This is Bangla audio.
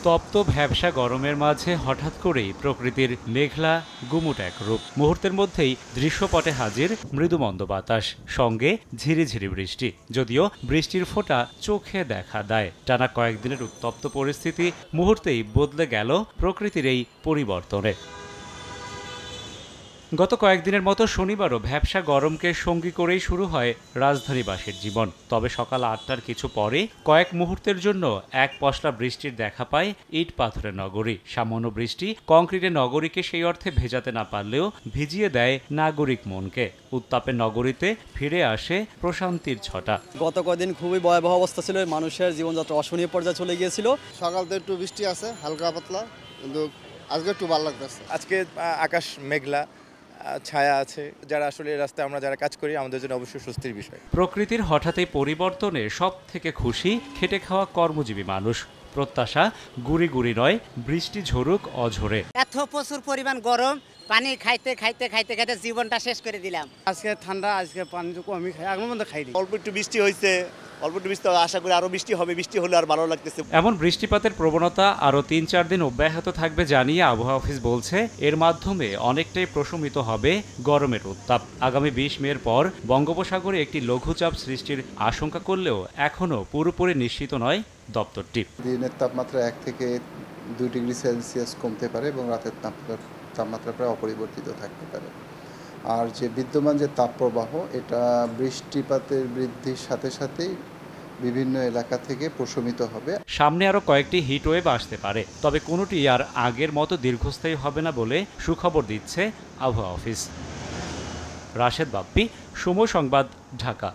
তপ্ত ভ্যাপসা গরমের মাঝে হঠাৎ করেই প্রকৃতির মেঘলা গুমুট এক রূপ। মুহূর্তের মধ্যেই দৃশ্যপটে হাজির মৃদুমন্দ বাতাস, সঙ্গে ঝিরিঝিরি বৃষ্টি। যদিও বৃষ্টির ফোঁটা চোখে দেখা দেয়, টানা কয়েকদিনের উত্তপ্ত পরিস্থিতি মুহূর্তেই বদলে গেল প্রকৃতির এই পরিবর্তনে। গত কয়েকদিনের মতো শনিবারও ভ্যাপসা গরমকে সঙ্গী করেই শুরু হয় রাজধানীবাসীর জীবন। তবে সকাল ৮টার কিছু পরে কয়েক মুহূর্তের জন্য এক পশলা বৃষ্টির দেখা পায় ইট পাথরের নগরী। সামান্য বৃষ্টি কংক্রিটের নগরীকে সেই অর্থে ভেজাতে না পারলেও ভিজিয়ে দেয় নাগরিক মনকে। উত্তাপের নগরীতে ফিরে আসে প্রশান্তির ছটা। গত কয়েকদিন খুবই ভয়াবহ অবস্থা ছিল, মানুষের জীবনযাত্রা অসহনীয় পর্যায়ে চলে গিয়েছিল। সকালতে একটু বৃষ্টি আছে, হালকা পাতলা, কিন্তু আজকে একটু ভালো লাগতেছে। আজকে আকাশ মেঘলা, ছায়া আছে। যারা আসলে রাস্তায় আমরা যারা কাজ করি, আমাদের জন্য অবশ্যই স্বস্তির বিষয়। প্রকৃতির হঠাৎ এই পরিবর্তনে সব থেকে খুশি খেটে খাওয়া কর্মজীবী মানুষ। প্রত্যাশা গুড়ি গুড়ি নয়, বৃষ্টি ঝরুক অঝরে। এত প্রচুর পরিমাণ গরম, পানি খাইতে খাইতে খাইতে খাইতে জীবনটা শেষ করে দিলাম। আজকে ঠান্ডা, আজকে পানি কমই খাই, আগের মধ্যে খাইনি। অল্প একটু বৃষ্টি হয়েছে, অল্প একটু বৃষ্টি, আশা করি আরো বৃষ্টি হবে। বৃষ্টি হলে আর ভালো লাগতেছে। এমন বৃষ্টিপাতের প্রবণতা আরও ৩-৪ দিন অব্যাহত থাকবে জানিয়ে আবহাওয়া অফিস বলছে, এর মাধ্যমে অনেকটাই প্রশমিত হবে গরমের উত্তাপ। আগামী ২০ মের পর বঙ্গোপসাগরে একটি লঘুচাপ সৃষ্টির আশঙ্কা করলেও এখনও পুরোপুরি নিশ্চিত নয় দপ্তরটি। দিনের তাপমাত্রা ১ থেকে ২ ডিগ্রি সেলসিয়াস কমতে পারে এবং রাতের তাপমাত্রা প্রায় অপরিবর্তিত থাকতে পারে। আর যে বিদ্যমান যে তাপপ্রবাহ, এটা বৃষ্টিপাতের বৃদ্ধির সাথে সাথেই বিভিন্ন এলাকা থেকে প্রশমিত হবে। সামনে আরও কয়েকটি হিটওয়েভ আসতে পারে, তবে কোনোটি আর আগের মতো দীর্ঘস্থায়ী হবে না বলে সুখবর দিচ্ছে আবহাওয়া অফিস। রাশেদ বাপ্পি, সময় সংবাদ, ঢাকা।